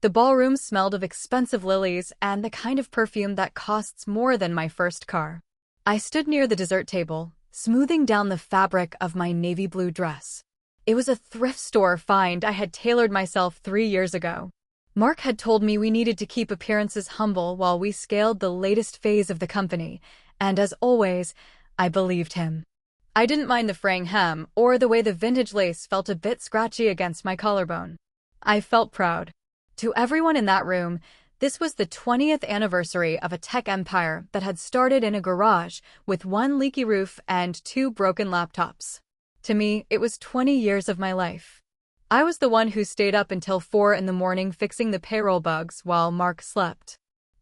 The ballroom smelled of expensive lilies and the kind of perfume that costs more than my first car. I stood near the dessert table, smoothing down the fabric of my navy blue dress. It was a thrift store find I had tailored myself 3 years ago. Mark had told me we needed to keep appearances humble while we scaled the latest phase of the company, and as always, I believed him. I didn't mind the fraying hem or the way the vintage lace felt a bit scratchy against my collarbone. I felt proud. To everyone in that room, this was the 20th anniversary of a tech empire that had started in a garage with one leaky roof and 2 broken laptops. To me, it was 20 years of my life. I was the one who stayed up until 4 in the morning fixing the payroll bugs while Mark slept.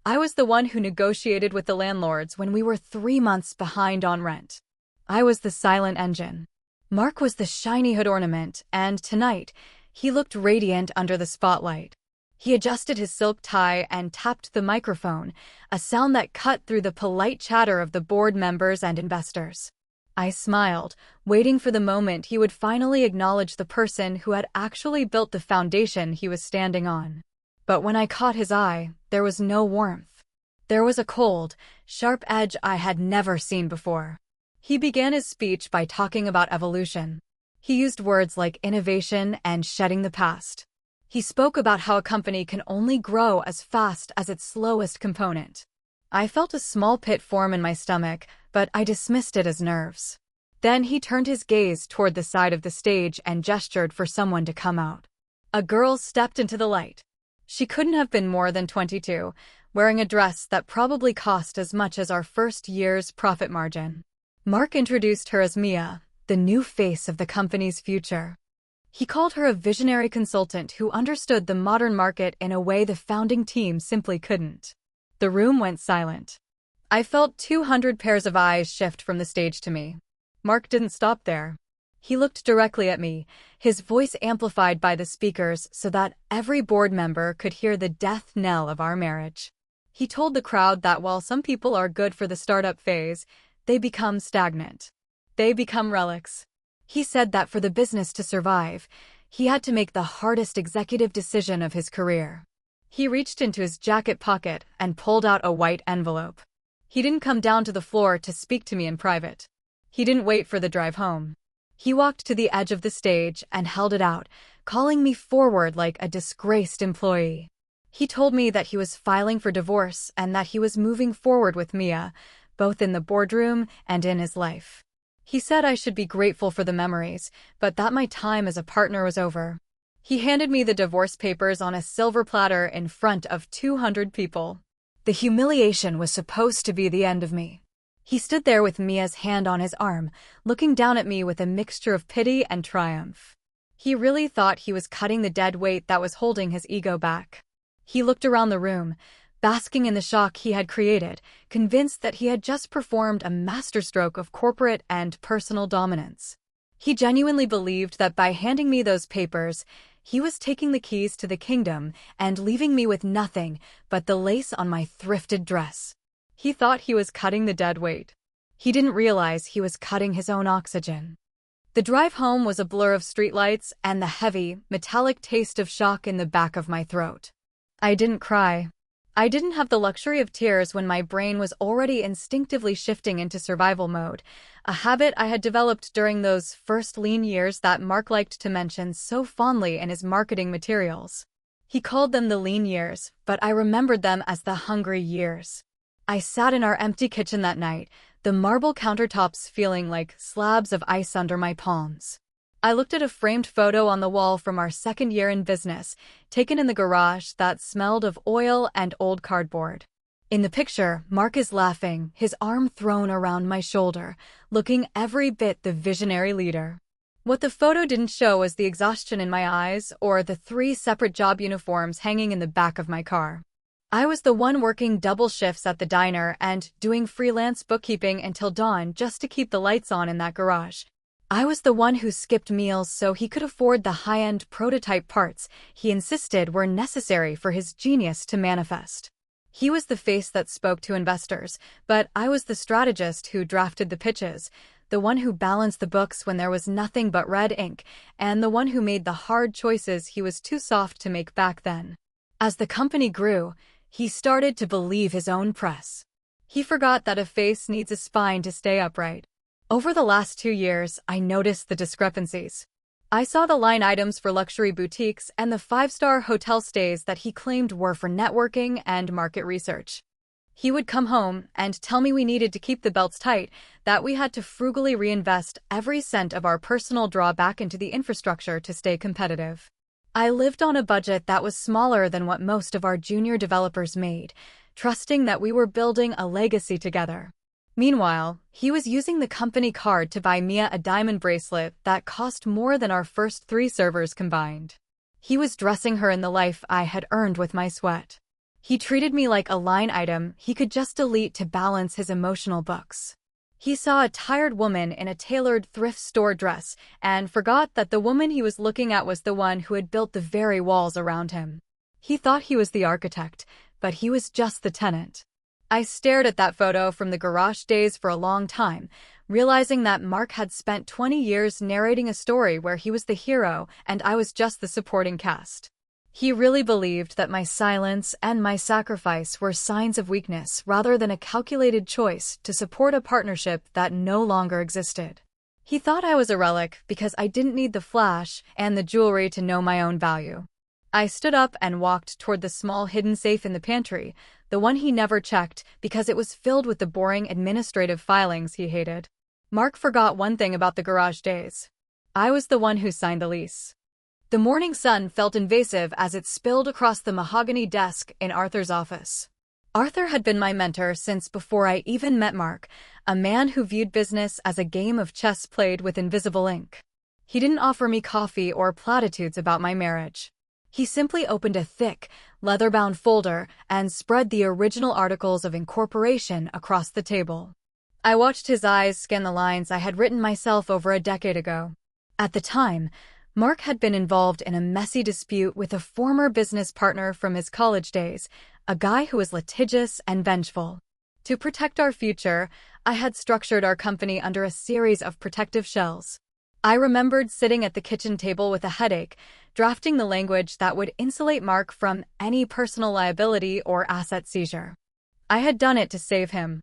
I was the one who negotiated with the landlords when we were 3 months behind on rent. I was the silent engine. Mark was the shiny hood ornament, and tonight, he looked radiant under the spotlight. He adjusted his silk tie and tapped the microphone, a sound that cut through the polite chatter of the board members and investors. I smiled, waiting for the moment he would finally acknowledge the person who had actually built the foundation he was standing on. But when I caught his eye, there was no warmth. There was a cold, sharp edge I had never seen before. He began his speech by talking about evolution. He used words like innovation and shedding the past. He spoke about how a company can only grow as fast as its slowest component. I felt a small pit form in my stomach, but I dismissed it as nerves. Then he turned his gaze toward the side of the stage and gestured for someone to come out. A girl stepped into the light. She couldn't have been more than 22, wearing a dress that probably cost as much as our first year's profit margin. Mark introduced her as Mia, the new face of the company's future. He called her a visionary consultant who understood the modern market in a way the founding team simply couldn't. The room went silent. I felt 200 pairs of eyes shift from the stage to me. Mark didn't stop there. He looked directly at me, his voice amplified by the speakers so that every board member could hear the death knell of our marriage. He told the crowd that while some people are good for the startup phase, they become stagnant. They become relics. He said that for the business to survive, he had to make the hardest executive decision of his career. He reached into his jacket pocket and pulled out a white envelope. He didn't come down to the floor to speak to me in private. He didn't wait for the drive home. He walked to the edge of the stage and held it out, calling me forward like a disgraced employee. He told me that he was filing for divorce and that he was moving forward with Mia, both in the boardroom and in his life. He said I should be grateful for the memories, but that my time as a partner was over. He handed me the divorce papers on a silver platter in front of 200 people. The humiliation was supposed to be the end of me. He stood there with Mia's hand on his arm, looking down at me with a mixture of pity and triumph. He really thought he was cutting the dead weight that was holding his ego back. He looked around the room, basking in the shock he had created, convinced that he had just performed a masterstroke of corporate and personal dominance. He genuinely believed that by handing me those papers, he was taking the keys to the kingdom and leaving me with nothing but the lace on my thrifted dress. He thought he was cutting the dead weight. He didn't realize he was cutting his own oxygen. The drive home was a blur of streetlights and the heavy, metallic taste of shock in the back of my throat. I didn't cry. I didn't have the luxury of tears when my brain was already instinctively shifting into survival mode, a habit I had developed during those first lean years that Mark liked to mention so fondly in his marketing materials. He called them the lean years, but I remembered them as the hungry years. I sat in our empty kitchen that night, the marble countertops feeling like slabs of ice under my palms. I looked at a framed photo on the wall from our second year in business, taken in the garage that smelled of oil and old cardboard. In the picture, Mark is laughing, his arm thrown around my shoulder, looking every bit the visionary leader. What the photo didn't show was the exhaustion in my eyes or the 3 separate job uniforms hanging in the back of my car. I was the one working double shifts at the diner and doing freelance bookkeeping until dawn just to keep the lights on in that garage. I was the one who skipped meals so he could afford the high-end prototype parts he insisted were necessary for his genius to manifest. He was the face that spoke to investors, but I was the strategist who drafted the pitches, the one who balanced the books when there was nothing but red ink, and the one who made the hard choices he was too soft to make back then. As the company grew, he started to believe his own press. He forgot that a face needs a spine to stay upright. Over the last 2 years, I noticed the discrepancies. I saw the line items for luxury boutiques and the five-star hotel stays that he claimed were for networking and market research. He would come home and tell me we needed to keep the belts tight, that we had to frugally reinvest every cent of our personal draw back into the infrastructure to stay competitive. I lived on a budget that was smaller than what most of our junior developers made, trusting that we were building a legacy together. Meanwhile, he was using the company card to buy Mia a diamond bracelet that cost more than our first 3 servers combined. He was dressing her in the life I had earned with my sweat. He treated me like a line item he could just delete to balance his emotional books. He saw a tired woman in a tailored thrift store dress and forgot that the woman he was looking at was the one who had built the very walls around him. He thought he was the architect, but he was just the tenant. I stared at that photo from the garage days for a long time, realizing that Mark had spent 20 years narrating a story where he was the hero and I was just the supporting cast. He really believed that my silence and my sacrifice were signs of weakness rather than a calculated choice to support a partnership that no longer existed. He thought I was a relic because I didn't need the flash and the jewelry to know my own value. I stood up and walked toward the small hidden safe in the pantry, the one he never checked because it was filled with the boring administrative filings he hated. Mark forgot one thing about the garage days. I was the one who signed the lease. The morning sun felt invasive as it spilled across the mahogany desk in Arthur's office. Arthur had been my mentor since before I even met Mark, a man who viewed business as a game of chess played with invisible ink. He didn't offer me coffee or platitudes about my marriage. He simply opened a thick, leather-bound folder and spread the original articles of incorporation across the table. I watched his eyes scan the lines I had written myself over a decade ago. At the time, Mark had been involved in a messy dispute with a former business partner from his college days, a guy who was litigious and vengeful. To protect our future, I had structured our company under a series of protective shells. I remembered sitting at the kitchen table with a headache, drafting the language that would insulate Mark from any personal liability or asset seizure. I had done it to save him.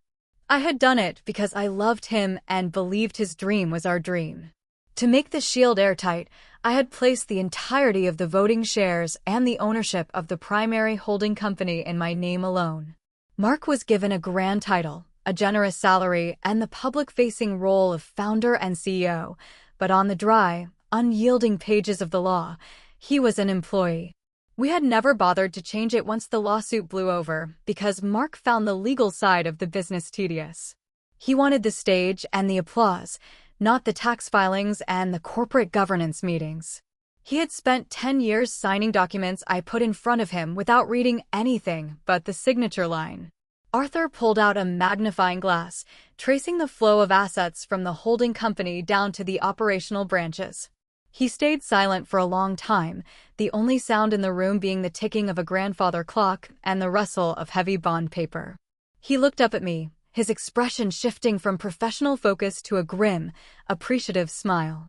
I had done it because I loved him and believed his dream was our dream. To make the shield airtight, I had placed the entirety of the voting shares and the ownership of the primary holding company in my name alone. Mark was given a grand title, a generous salary, and the public-facing role of founder and CEO, but on the dry, unyielding pages of the law, he was an employee. We had never bothered to change it once the lawsuit blew over, because Mark found the legal side of the business tedious. He wanted the stage and the applause, not the tax filings and the corporate governance meetings. He had spent 10 years signing documents I put in front of him without reading anything but the signature line. Arthur pulled out a magnifying glass, tracing the flow of assets from the holding company down to the operational branches. He stayed silent for a long time, the only sound in the room being the ticking of a grandfather clock and the rustle of heavy bond paper. He looked up at me, his expression shifting from professional focus to a grim, appreciative smile.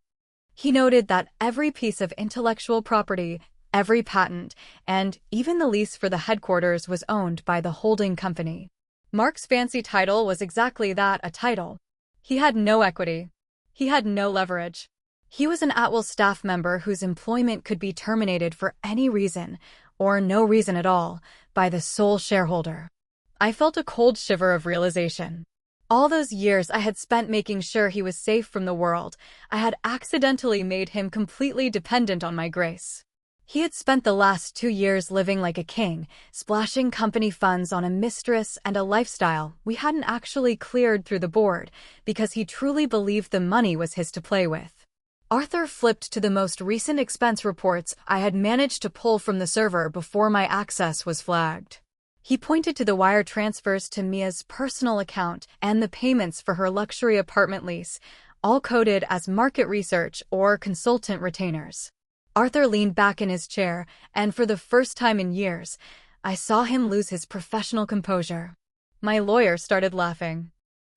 He noted that every piece of intellectual property, every patent, and even the lease for the headquarters was owned by the holding company. Mark's fancy title was exactly that, a title. He had no equity. He had no leverage. He was an at-will staff member whose employment could be terminated for any reason, or no reason at all, by the sole shareholder. I felt a cold shiver of realization. All those years I had spent making sure he was safe from the world, I had accidentally made him completely dependent on my grace. He had spent the last 2 years living like a king, splashing company funds on a mistress and a lifestyle we hadn't actually cleared through the board, because he truly believed the money was his to play with. Arthur flipped to the most recent expense reports I had managed to pull from the server before my access was flagged. He pointed to the wire transfers to Mia's personal account and the payments for her luxury apartment lease, all coded as market research or consultant retainers. Arthur leaned back in his chair, and for the first time in years, I saw him lose his professional composure. My lawyer started laughing.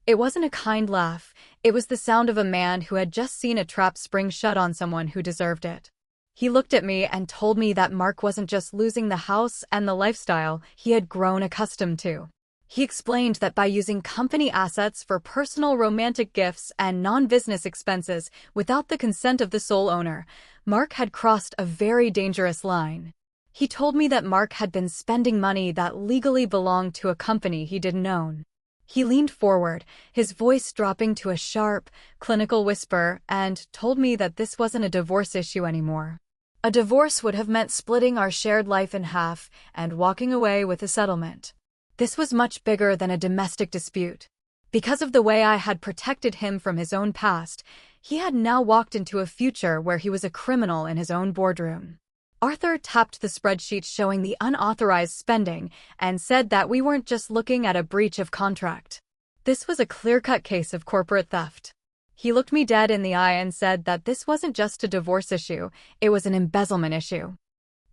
It wasn't a kind laugh, it was the sound of a man who had just seen a trap spring shut on someone who deserved it. He looked at me and told me that Mark wasn't just losing the house and the lifestyle he had grown accustomed to. He explained that by using company assets for personal romantic gifts and non-business expenses without the consent of the sole owner, Mark had crossed a very dangerous line. He told me that Mark had been spending money that legally belonged to a company he didn't own. He leaned forward, his voice dropping to a sharp, clinical whisper, and told me that this wasn't a divorce issue anymore. A divorce would have meant splitting our shared life in half and walking away with a settlement. This was much bigger than a domestic dispute. Because of the way I had protected him from his own past, he had now walked into a future where he was a criminal in his own boardroom. Arthur tapped the spreadsheet showing the unauthorized spending and said that we weren't just looking at a breach of contract. This was a clear-cut case of corporate theft. He looked me dead in the eye and said that this wasn't just a divorce issue, it was an embezzlement issue.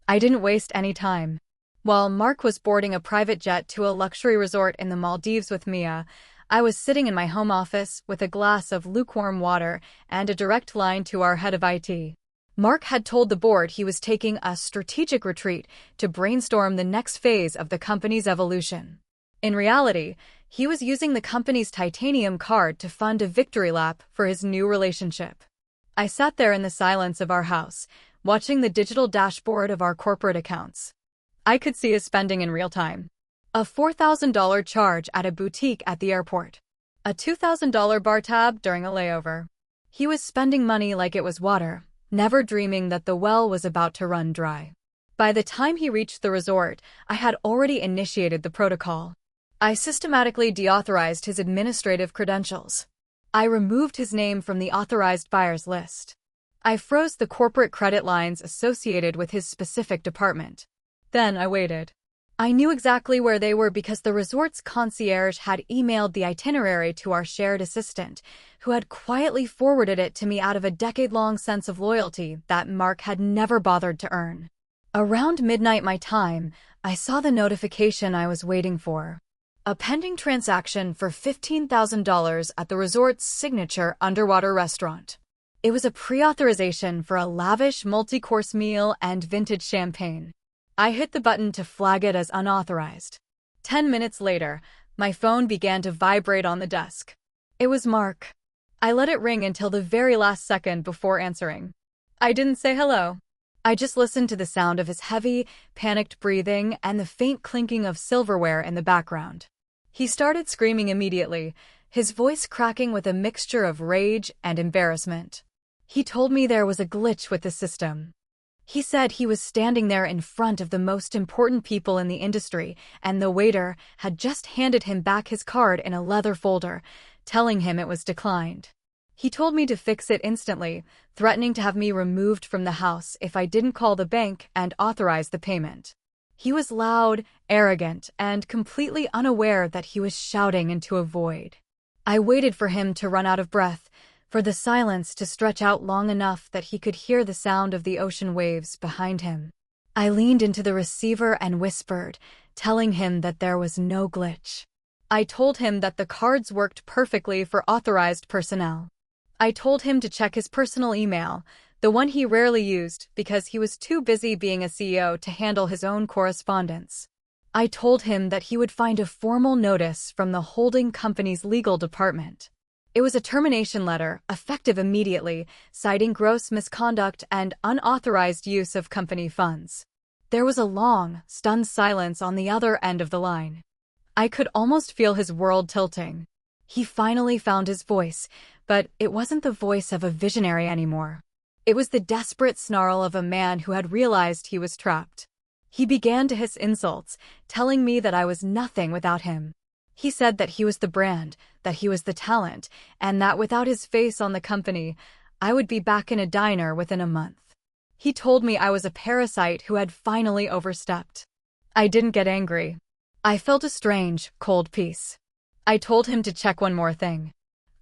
I didn't waste any time. While Mark was boarding a private jet to a luxury resort in the Maldives with Mia, I was sitting in my home office with a glass of lukewarm water and a direct line to our head of IT. Mark had told the board he was taking a strategic retreat to brainstorm the next phase of the company's evolution. In reality, he was using the company's titanium card to fund a victory lap for his new relationship. I sat there in the silence of our house, watching the digital dashboard of our corporate accounts. I could see his spending in real time. A $4,000 charge at a boutique at the airport. A $2,000 bar tab during a layover. He was spending money like it was water, never dreaming that the well was about to run dry. By the time he reached the resort, I had already initiated the protocol. I systematically deauthorized his administrative credentials. I removed his name from the authorized buyers list. I froze the corporate credit lines associated with his specific department. Then I waited. I knew exactly where they were because the resort's concierge had emailed the itinerary to our shared assistant, who had quietly forwarded it to me out of a decade-long sense of loyalty that Mark had never bothered to earn. Around midnight my time, I saw the notification I was waiting for. A pending transaction for $15,000 at the resort's signature underwater restaurant. It was a pre-authorization for a lavish multi-course meal and vintage champagne. I hit the button to flag it as unauthorized. 10 minutes later, my phone began to vibrate on the desk. It was Mark. I let it ring until the very last second before answering. I didn't say hello. I just listened to the sound of his heavy, panicked breathing and the faint clinking of silverware in the background. He started screaming immediately, his voice cracking with a mixture of rage and embarrassment. He told me there was a glitch with the system. He said he was standing there in front of the most important people in the industry, and the waiter had just handed him back his card in a leather folder, telling him it was declined. He told me to fix it instantly, threatening to have me removed from the house if I didn't call the bank and authorize the payment. He was loud, arrogant, and completely unaware that he was shouting into a void. I waited for him to run out of breath, for the silence to stretch out long enough that he could hear the sound of the ocean waves behind him. I leaned into the receiver and whispered, telling him that there was no glitch. I told him that the cards worked perfectly for authorized personnel. I told him to check his personal email, the one he rarely used because he was too busy being a CEO to handle his own correspondence. I told him that he would find a formal notice from the holding company's legal department. It was a termination letter, effective immediately, citing gross misconduct and unauthorized use of company funds. There was a long, stunned silence on the other end of the line. I could almost feel his world tilting. He finally found his voice, but it wasn't the voice of a visionary anymore. It was the desperate snarl of a man who had realized he was trapped. He began to hiss insults, telling me that I was nothing without him. He said that he was the brand, that he was the talent, and that without his face on the company, I would be back in a diner within a month. He told me I was a parasite who had finally overstepped. I didn't get angry. I felt a strange, cold peace. I told him to check one more thing.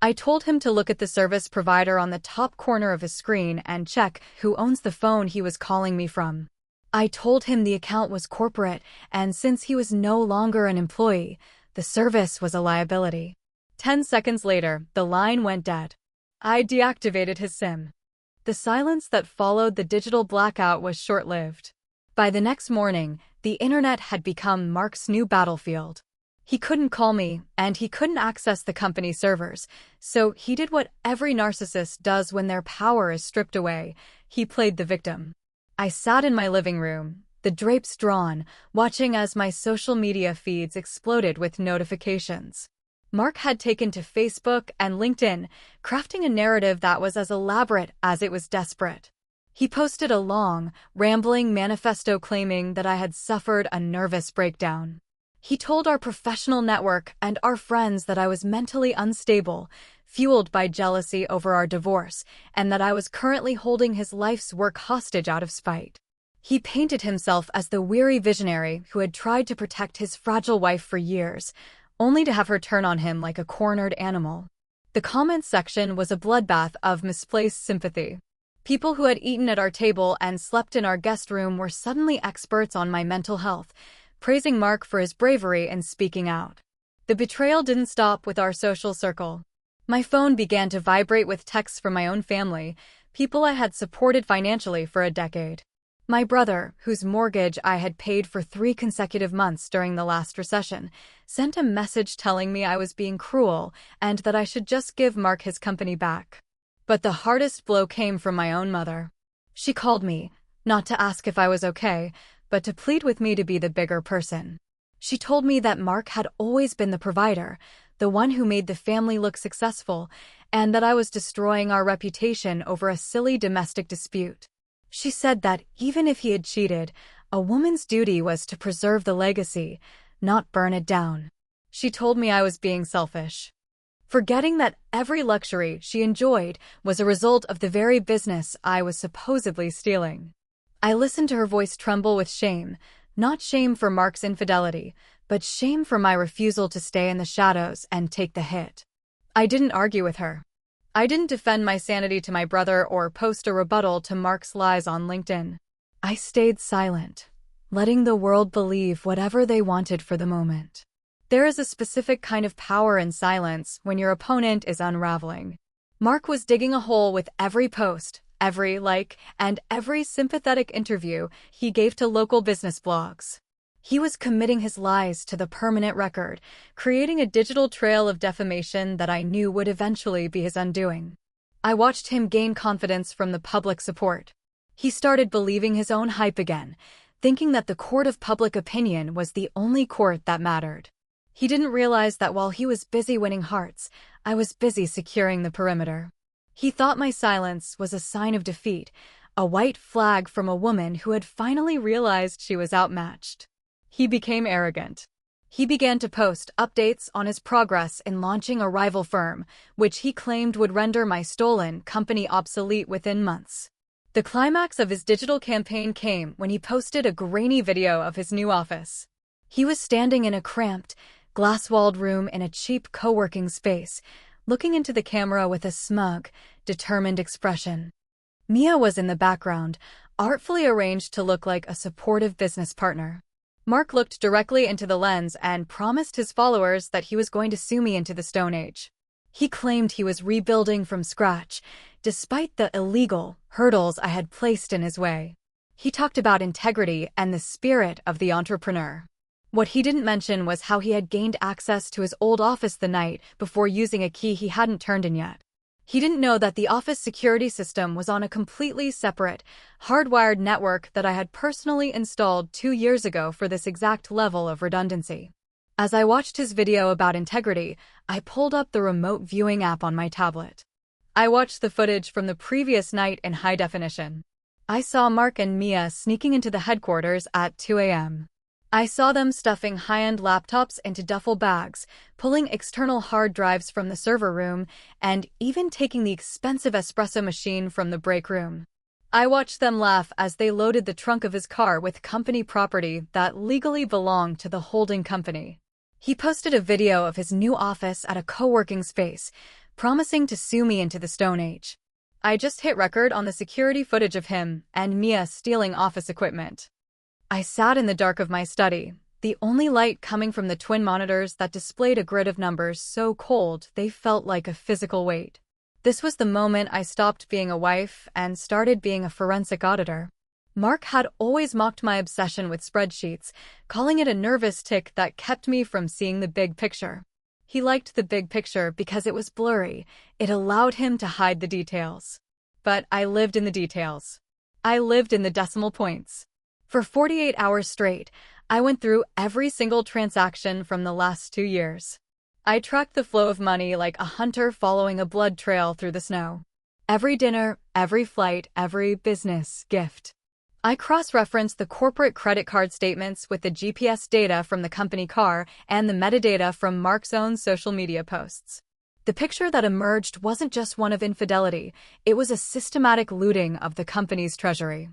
I told him to look at the service provider on the top corner of his screen and check who owns the phone he was calling me from. I told him the account was corporate, and since he was no longer an employee, the service was a liability. 10 seconds later, the line went dead. I deactivated his SIM. The silence that followed the digital blackout was short-lived. By the next morning, the internet had become Mark's new battlefield. He couldn't call me, and he couldn't access the company servers, so he did what every narcissist does when their power is stripped away. He played the victim. I sat in my living room, the drapes drawn, watching as my social media feeds exploded with notifications. Mark had taken to Facebook and LinkedIn, crafting a narrative that was as elaborate as it was desperate. He posted a long, rambling manifesto claiming that I had suffered a nervous breakdown. He told our professional network and our friends that I was mentally unstable, fueled by jealousy over our divorce, and that I was currently holding his life's work hostage out of spite. He painted himself as the weary visionary who had tried to protect his fragile wife for years, only to have her turn on him like a cornered animal. The comments section was a bloodbath of misplaced sympathy. People who had eaten at our table and slept in our guest room were suddenly experts on my mental health, praising Mark for his bravery in speaking out. The betrayal didn't stop with our social circle. My phone began to vibrate with texts from my own family, people I had supported financially for a decade. My brother, whose mortgage I had paid for 3 consecutive months during the last recession, sent a message telling me I was being cruel and that I should just give Mark his company back. But the hardest blow came from my own mother. She called me, not to ask if I was okay, but to plead with me to be the bigger person. She told me that Mark had always been the provider, the one who made the family look successful, and that I was destroying our reputation over a silly domestic dispute. She said that even if he had cheated, a woman's duty was to preserve the legacy, not burn it down. She told me I was being selfish, forgetting that every luxury she enjoyed was a result of the very business I was supposedly stealing. I listened to her voice tremble with shame, not shame for Mark's infidelity, but shame for my refusal to stay in the shadows and take the hit. I didn't argue with her. I didn't defend my sanity to my brother or post a rebuttal to Mark's lies on LinkedIn. I stayed silent, letting the world believe whatever they wanted for the moment. There is a specific kind of power in silence when your opponent is unraveling. Mark was digging a hole with every post, every like, and every sympathetic interview he gave to local business blogs. He was committing his lies to the permanent record, creating a digital trail of defamation that I knew would eventually be his undoing. I watched him gain confidence from the public support. He started believing his own hype again, thinking that the court of public opinion was the only court that mattered. He didn't realize that while he was busy winning hearts, I was busy securing the perimeter. He thought my silence was a sign of defeat, a white flag from a woman who had finally realized she was outmatched. He became arrogant. He began to post updates on his progress in launching a rival firm, which he claimed would render my stolen company obsolete within months. The climax of his digital campaign came when he posted a grainy video of his new office. He was standing in a cramped, glass-walled room in a cheap co-working space, looking into the camera with a smug, determined expression. Mia was in the background, artfully arranged to look like a supportive business partner. Mark looked directly into the lens and promised his followers that he was going to sue me into the Stone Age. He claimed he was rebuilding from scratch, despite the illegal hurdles I had placed in his way. He talked about integrity and the spirit of the entrepreneur. What he didn't mention was how he had gained access to his old office the night before using a key he hadn't turned in yet. He didn't know that the office security system was on a completely separate, hardwired network that I had personally installed 2 years ago for this exact level of redundancy. As I watched his video about integrity, I pulled up the remote viewing app on my tablet. I watched the footage from the previous night in high definition. I saw Mark and Mia sneaking into the headquarters at 2 a.m. I saw them stuffing high-end laptops into duffel bags, pulling external hard drives from the server room, and even taking the expensive espresso machine from the break room. I watched them laugh as they loaded the trunk of his car with company property that legally belonged to the holding company. He posted a video of his new office at a co-working space, promising to sue me into the Stone Age. I just hit record on the security footage of him and Mia stealing office equipment. I sat in the dark of my study, the only light coming from the twin monitors that displayed a grid of numbers so cold they felt like a physical weight. This was the moment I stopped being a wife and started being a forensic auditor. Mark had always mocked my obsession with spreadsheets, calling it a nervous tic that kept me from seeing the big picture. He liked the big picture because it was blurry. It allowed him to hide the details. But I lived in the details. I lived in the decimal points. For 48 hours straight, I went through every single transaction from the last 2 years. I tracked the flow of money like a hunter following a blood trail through the snow. Every dinner, every flight, every business gift. I cross-referenced the corporate credit card statements with the GPS data from the company car and the metadata from Mark's own social media posts. The picture that emerged wasn't just one of infidelity, it was a systematic looting of the company's treasury.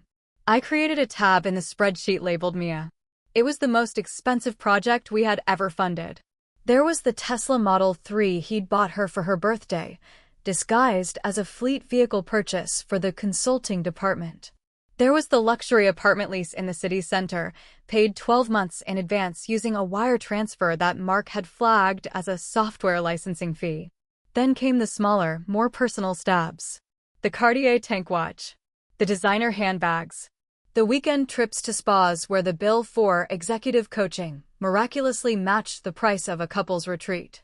I created a tab in the spreadsheet labeled Mia. It was the most expensive project we had ever funded. There was the Tesla Model 3 he'd bought her for her birthday, disguised as a fleet vehicle purchase for the consulting department. There was the luxury apartment lease in the city center, paid 12 months in advance using a wire transfer that Mark had flagged as a software licensing fee. Then came the smaller, more personal stabs. The Cartier tank watch. The designer handbags. The weekend trips to spas where the bill for executive coaching miraculously matched the price of a couple's retreat.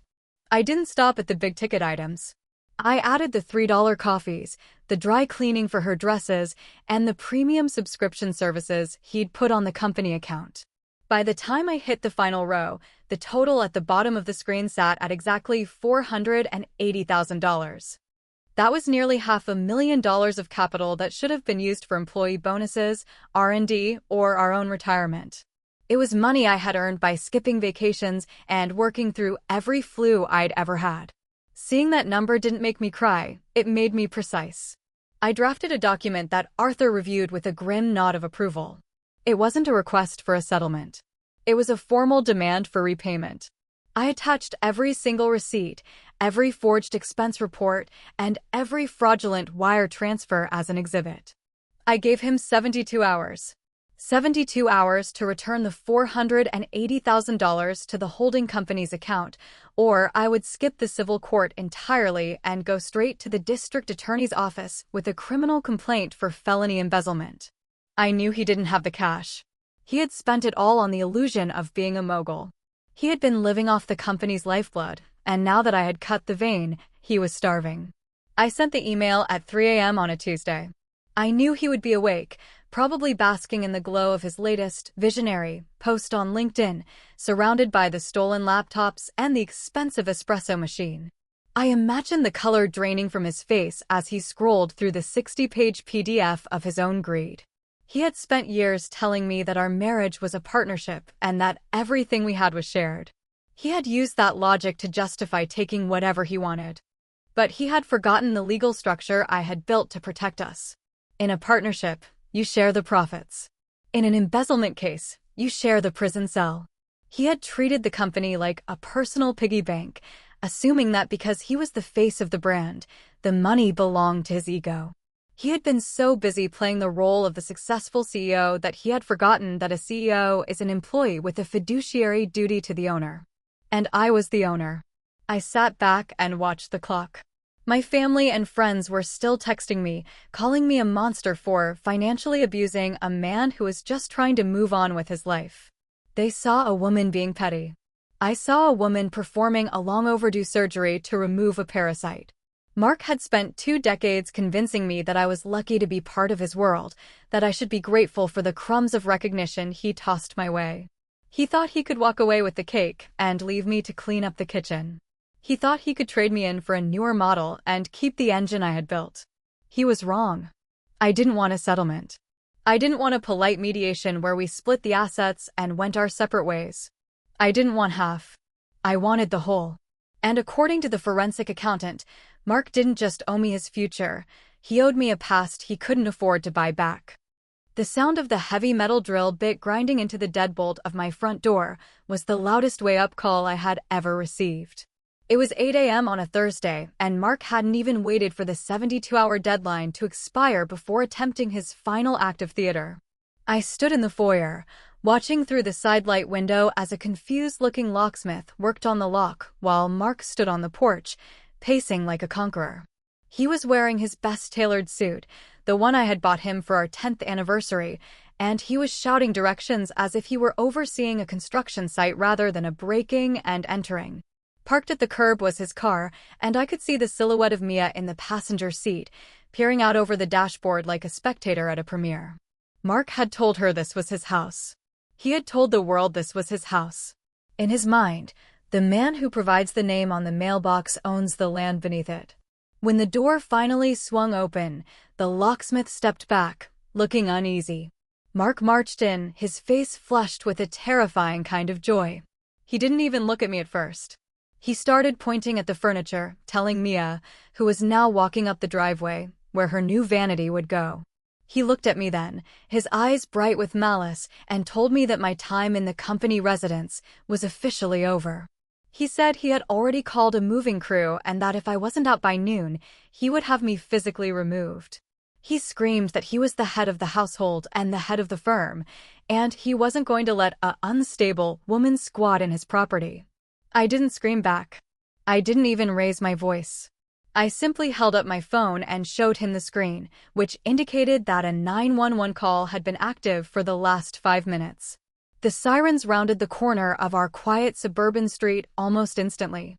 I didn't stop at the big-ticket items. I added the $3 coffees, the dry cleaning for her dresses, and the premium subscription services he'd put on the company account. By the time I hit the final row, the total at the bottom of the screen sat at exactly $480,000. That was nearly $500,000 of capital that should have been used for employee bonuses, R&D, or our own retirement. It was money I had earned by skipping vacations and working through every flu I'd ever had. Seeing that number didn't make me cry, it made me precise. I drafted a document that Arthur reviewed with a grim nod of approval. It wasn't a request for a settlement. It was a formal demand for repayment. I attached every single receipt, every forged expense report, and every fraudulent wire transfer as an exhibit. I gave him 72 hours. 72 hours to return the $480,000 to the holding company's account, or I would skip the civil court entirely and go straight to the district attorney's office with a criminal complaint for felony embezzlement. I knew he didn't have the cash. He had spent it all on the illusion of being a mogul. He had been living off the company's lifeblood, and now that I had cut the vein, he was starving. I sent the email at 3 a.m. on a Tuesday. I knew he would be awake, probably basking in the glow of his latest, visionary, post on LinkedIn, surrounded by the stolen laptops and the expensive espresso machine. I imagined the color draining from his face as he scrolled through the 60-page PDF of his own greed. He had spent years telling me that our marriage was a partnership and that everything we had was shared. He had used that logic to justify taking whatever he wanted. But he had forgotten the legal structure I had built to protect us. In a partnership, you share the profits. In an embezzlement case, you share the prison cell. He had treated the company like a personal piggy bank, assuming that because he was the face of the brand, the money belonged to his ego. He had been so busy playing the role of the successful CEO that he had forgotten that a CEO is an employee with a fiduciary duty to the owner. And I was the owner. I sat back and watched the clock. My family and friends were still texting me, calling me a monster for financially abusing a man who was just trying to move on with his life. They saw a woman being petty. I saw a woman performing a long overdue surgery to remove a parasite. Mark had spent 2 decades convincing me that I was lucky to be part of his world, that I should be grateful for the crumbs of recognition he tossed my way. He thought he could walk away with the cake and leave me to clean up the kitchen. He thought he could trade me in for a newer model and keep the engine I had built. He was wrong. I didn't want a settlement. I didn't want a polite mediation where we split the assets and went our separate ways. I didn't want half. I wanted the whole. And according to the forensic accountant, Mark didn't just owe me his future, he owed me a past he couldn't afford to buy back. The sound of the heavy metal drill bit grinding into the deadbolt of my front door was the loudest wake-up call I had ever received. It was 8 a.m. on a Thursday, and Mark hadn't even waited for the 72-hour deadline to expire before attempting his final act of theater. I stood in the foyer, watching through the sidelight window as a confused-looking locksmith worked on the lock while Mark stood on the porch, pacing like a conqueror. He was wearing his best tailored suit, the one I had bought him for our 10th anniversary, and he was shouting directions as if he were overseeing a construction site rather than a breaking and entering. Parked at the curb was his car, and I could see the silhouette of Mia in the passenger seat, peering out over the dashboard like a spectator at a premiere. Mark had told her this was his house. He had told the world this was his house. In his mind, the man who provides the name on the mailbox owns the land beneath it. When the door finally swung open, the locksmith stepped back, looking uneasy. Mark marched in, his face flushed with a terrifying kind of joy. He didn't even look at me at first. He started pointing at the furniture, telling Mia, who was now walking up the driveway, where her new vanity would go. He looked at me then, his eyes bright with malice, and told me that my time in the company residence was officially over. He said he had already called a moving crew and that if I wasn't out by noon, he would have me physically removed. He screamed that he was the head of the household and the head of the firm, and he wasn't going to let an unstable woman squat in his property. I didn't scream back. I didn't even raise my voice. I simply held up my phone and showed him the screen, which indicated that a 911 call had been active for the last 5 minutes. The sirens rounded the corner of our quiet suburban street almost instantly.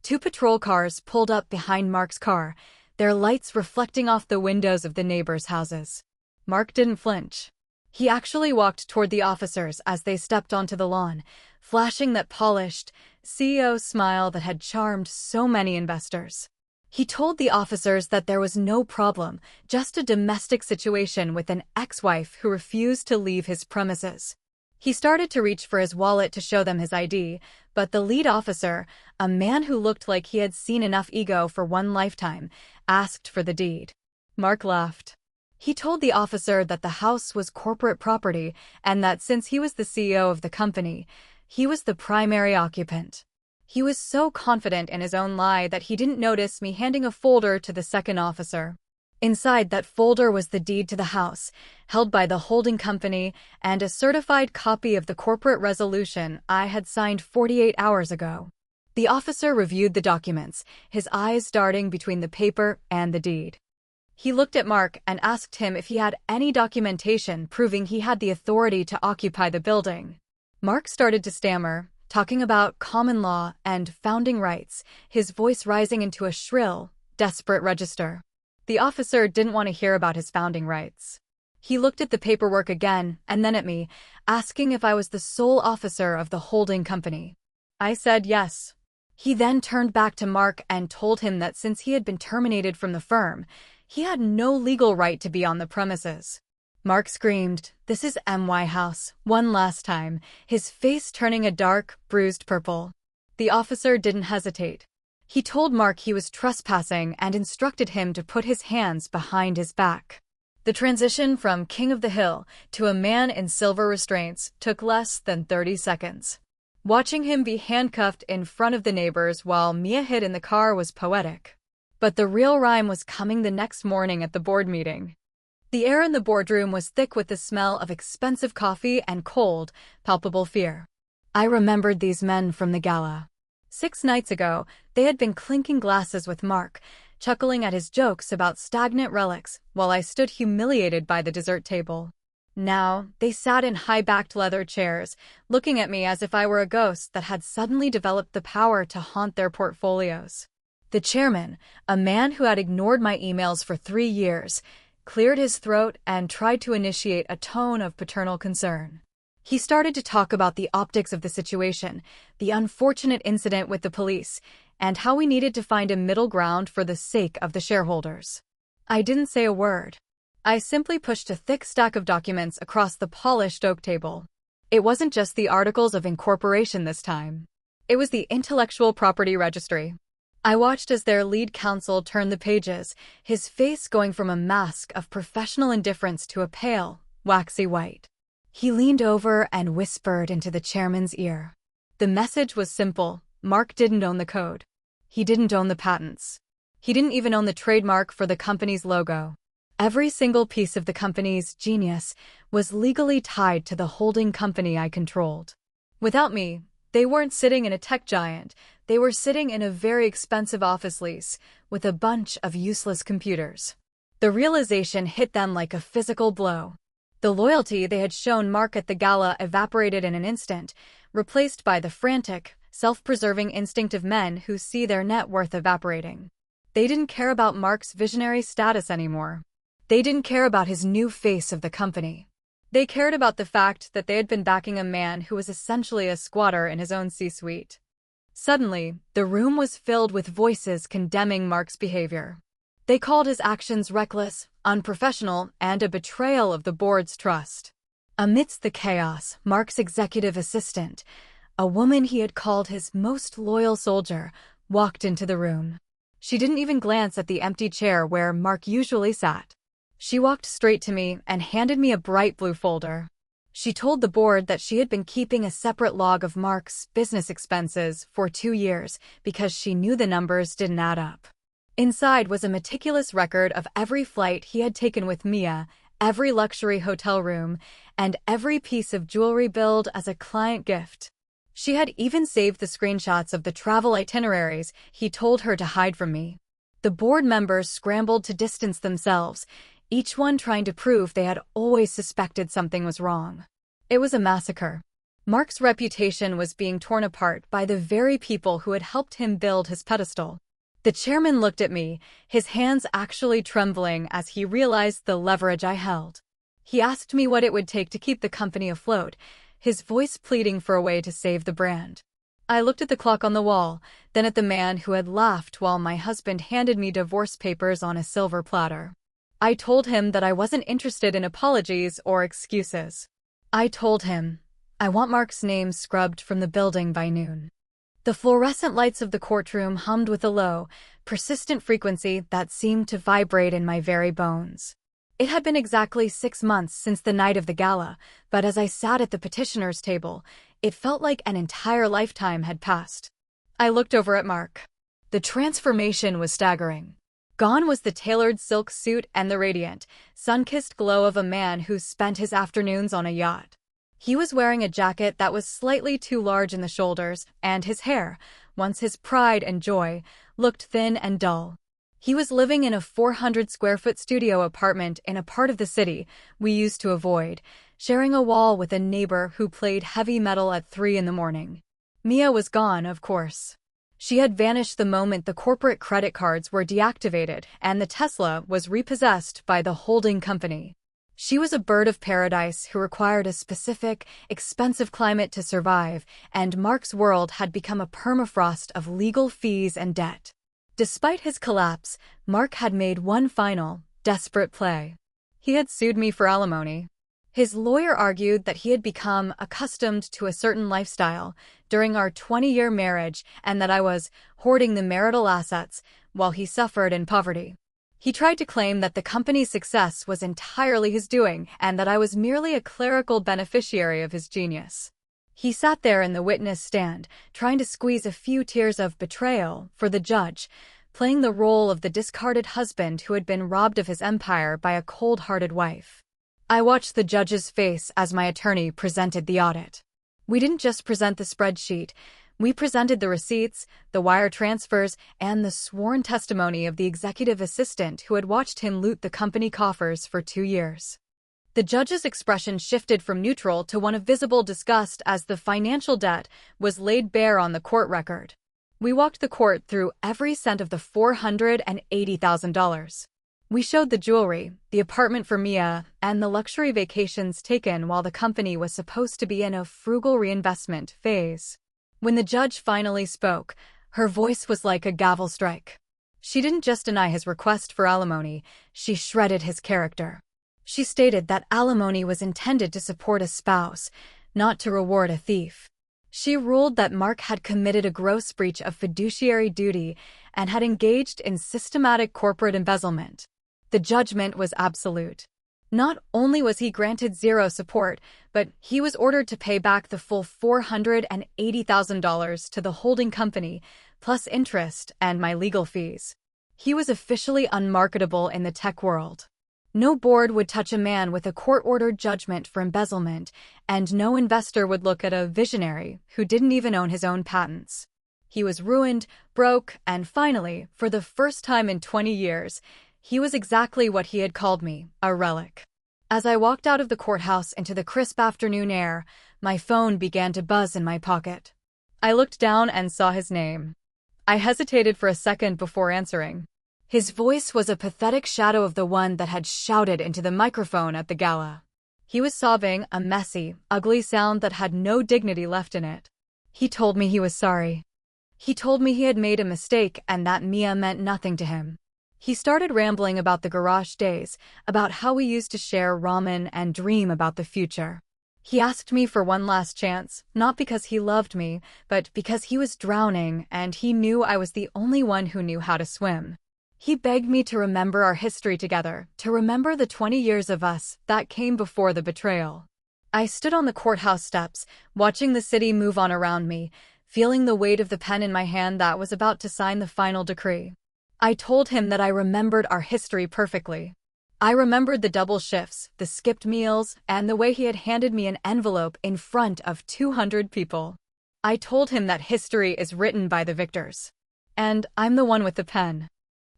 2 patrol cars pulled up behind Mark's car, their lights reflecting off the windows of the neighbors' houses. Mark didn't flinch. He actually walked toward the officers as they stepped onto the lawn, flashing that polished, CEO smile that had charmed so many investors. He told the officers that there was no problem, just a domestic situation with an ex-wife who refused to leave his premises. He started to reach for his wallet to show them his ID, but the lead officer, a man who looked like he had seen enough ego for one lifetime, asked for the deed. Mark laughed. He told the officer that the house was corporate property and that since he was the CEO of the company, he was the primary occupant. He was so confident in his own lie that he didn't notice me handing a folder to the second officer. Inside that folder was the deed to the house, held by the holding company, and a certified copy of the corporate resolution I had signed 48 hours ago. The officer reviewed the documents, his eyes darting between the paper and the deed. He looked at Mark and asked him if he had any documentation proving he had the authority to occupy the building. Mark started to stammer, talking about common law and founding rights, his voice rising into a shrill, desperate register. The officer didn't want to hear about his founding rights. He looked at the paperwork again and then at me, asking if I was the sole officer of the holding company. I said yes. He then turned back to Mark and told him that since he had been terminated from the firm, he had no legal right to be on the premises. Mark screamed, "This is MY House," one last time, his face turning a dark, bruised purple. The officer didn't hesitate. He told Mark he was trespassing and instructed him to put his hands behind his back. The transition from king of the hill to a man in silver restraints took less than 30 seconds. Watching him be handcuffed in front of the neighbors while Mia hid in the car was poetic. But the real rhyme was coming the next morning at the board meeting. The air in the boardroom was thick with the smell of expensive coffee and cold, palpable fear. I remembered these men from the gala. 6 nights ago, they had been clinking glasses with Mark, chuckling at his jokes about stagnant relics, while I stood humiliated by the dessert table. Now, they sat in high-backed leather chairs, looking at me as if I were a ghost that had suddenly developed the power to haunt their portfolios. The chairman, a man who had ignored my emails for 3 years, cleared his throat and tried to initiate a tone of paternal concern. He started to talk about the optics of the situation, the unfortunate incident with the police, and how we needed to find a middle ground for the sake of the shareholders. I didn't say a word. I simply pushed a thick stack of documents across the polished oak table. It wasn't just the articles of incorporation this time. It was the intellectual property registry. I watched as their lead counsel turned the pages, his face going from a mask of professional indifference to a pale, waxy white. He leaned over and whispered into the chairman's ear. The message was simple. Mark didn't own the code. He didn't own the patents. He didn't even own the trademark for the company's logo. Every single piece of the company's genius was legally tied to the holding company I controlled. Without me, They weren't sitting in a tech giant, they were sitting in a very expensive office lease with a bunch of useless computers. The realization hit them like a physical blow. The loyalty they had shown Mark at the gala evaporated in an instant, replaced by the frantic, self-preserving instinct of men who see their net worth evaporating. They didn't care about Mark's visionary status anymore. They didn't care about his new face of the company. They cared about the fact that they had been backing a man who was essentially a squatter in his own C-suite. Suddenly, the room was filled with voices condemning Mark's behavior. They called his actions reckless, unprofessional, and a betrayal of the board's trust. Amidst the chaos, Mark's executive assistant, a woman he had called his most loyal soldier, walked into the room. She didn't even glance at the empty chair where Mark usually sat. She walked straight to me and handed me a bright blue folder. She told the board that she had been keeping a separate log of Mark's business expenses for 2 years because she knew the numbers didn't add up. Inside was a meticulous record of every flight he had taken with Mia, every luxury hotel room, and every piece of jewelry billed as a client gift. She had even saved the screenshots of the travel itineraries he told her to hide from me. The board members scrambled to distance themselves, each one trying to prove they had always suspected something was wrong. It was a massacre. Mark's reputation was being torn apart by the very people who had helped him build his pedestal. The chairman looked at me, his hands actually trembling as he realized the leverage I held. He asked me what it would take to keep the company afloat, his voice pleading for a way to save the brand. I looked at the clock on the wall, then at the man who had laughed while my husband handed me divorce papers on a silver platter. I told him that I wasn't interested in apologies or excuses. I told him, I want Mark's name scrubbed from the building by noon. The fluorescent lights of the courtroom hummed with a low, persistent frequency that seemed to vibrate in my very bones. It had been exactly 6 months since the night of the gala, but as I sat at the petitioner's table, it felt like an entire lifetime had passed. I looked over at Mark. The transformation was staggering. Gone was the tailored silk suit and the radiant, sun-kissed glow of a man who spent his afternoons on a yacht. He was wearing a jacket that was slightly too large in the shoulders, and his hair, once his pride and joy, looked thin and dull. He was living in a 400-square-foot studio apartment in a part of the city we used to avoid, sharing a wall with a neighbor who played heavy metal at 3 in the morning. Mia was gone, of course. She had vanished the moment the corporate credit cards were deactivated and the Tesla was repossessed by the holding company. She was a bird of paradise who required a specific, expensive climate to survive, and Mark's world had become a permafrost of legal fees and debt. Despite his collapse, Mark had made one final, desperate play. He had sued me for alimony. His lawyer argued that he had become accustomed to a certain lifestyle during our 20-year marriage and that I was hoarding the marital assets while he suffered in poverty. He tried to claim that the company's success was entirely his doing and that I was merely a clerical beneficiary of his genius. He sat there in the witness stand, trying to squeeze a few tears of betrayal for the judge, playing the role of the discarded husband who had been robbed of his empire by a cold-hearted wife. I watched the judge's face as my attorney presented the audit. We didn't just present the spreadsheet. We presented the receipts, the wire transfers, and the sworn testimony of the executive assistant who had watched him loot the company coffers for 2 years. The judge's expression shifted from neutral to one of visible disgust as the financial debt was laid bare on the court record. We walked the court through every cent of the $480,000. We showed the jewelry, the apartment for Mia, and the luxury vacations taken while the company was supposed to be in a frugal reinvestment phase. When the judge finally spoke, her voice was like a gavel strike. She didn't just deny his request for alimony, she shredded his character. She stated that alimony was intended to support a spouse, not to reward a thief. She ruled that Mark had committed a gross breach of fiduciary duty and had engaged in systematic corporate embezzlement. The judgment was absolute. Not only was he granted zero support, but he was ordered to pay back the full $480,000 to the holding company, plus interest and my legal fees. He was officially unmarketable in the tech world. No board would touch a man with a court-ordered judgment for embezzlement, and no investor would look at a visionary who didn't even own his own patents. He was ruined, broke, and finally, for the first time in 20 years, he was exactly what he had called me, a relic. As I walked out of the courthouse into the crisp afternoon air, my phone began to buzz in my pocket. I looked down and saw his name. I hesitated for a second before answering. His voice was a pathetic shadow of the one that had shouted into the microphone at the gala. He was sobbing, a messy, ugly sound that had no dignity left in it. He told me he was sorry. He told me he had made a mistake and that Mia meant nothing to him. He started rambling about the garage days, about how we used to share ramen and dream about the future. He asked me for one last chance, not because he loved me, but because he was drowning and he knew I was the only one who knew how to swim. He begged me to remember our history together, to remember the 20 years of us that came before the betrayal. I stood on the courthouse steps, watching the city move on around me, feeling the weight of the pen in my hand that was about to sign the final decree. I told him that I remembered our history perfectly. I remembered the double shifts, the skipped meals, and the way he had handed me an envelope in front of 200 people. I told him that history is written by the victors. And I'm the one with the pen.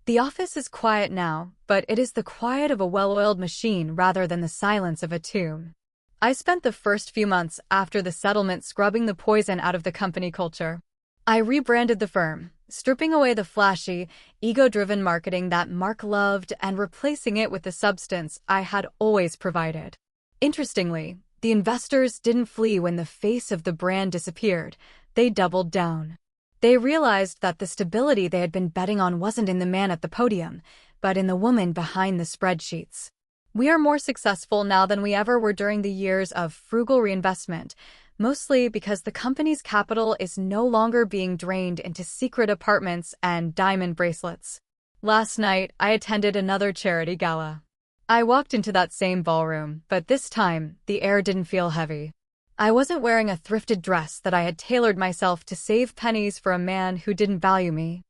The office is quiet now, but it is the quiet of a well-oiled machine rather than the silence of a tomb. I spent the first few months after the settlement scrubbing the poison out of the company culture. I rebranded the firm, stripping away the flashy, ego-driven marketing that Mark loved and replacing it with the substance I had always provided. Interestingly, the investors didn't flee when the face of the brand disappeared. They doubled down. They realized that the stability they had been betting on wasn't in the man at the podium, but in the woman behind the spreadsheets. We are more successful now than we ever were during the years of frugal reinvestment, mostly because the company's capital is no longer being drained into secret apartments and diamond bracelets. Last night, I attended another charity gala. I walked into that same ballroom, but this time, the air didn't feel heavy. I wasn't wearing a thrifted dress that I had tailored myself to save pennies for a man who didn't value me.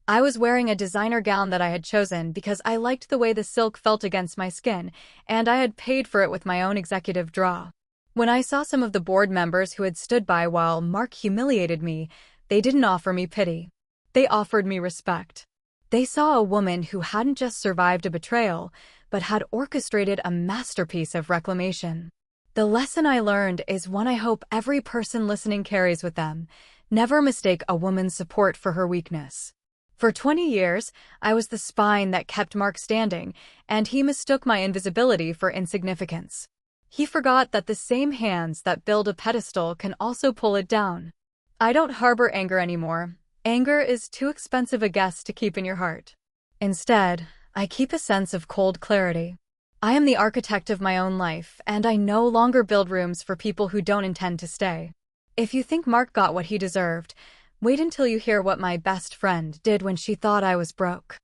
I was wearing a designer gown that I had chosen because I liked the way the silk felt against my skin, and I had paid for it with my own executive draw. When I saw some of the board members who had stood by while Mark humiliated me, they didn't offer me pity. They offered me respect. They saw a woman who hadn't just survived a betrayal, but had orchestrated a masterpiece of reclamation. The lesson I learned is one I hope every person listening carries with them. Never mistake a woman's support for her weakness. For 20 years, I was the spine that kept Mark standing, and he mistook my invisibility for insignificance. He forgot that the same hands that build a pedestal can also pull it down. I don't harbor anger anymore. Anger is too expensive a guest to keep in your heart. Instead, I keep a sense of cold clarity. I am the architect of my own life, and I no longer build rooms for people who don't intend to stay. If you think Mark got what he deserved, wait until you hear what my best friend did when she thought I was broke.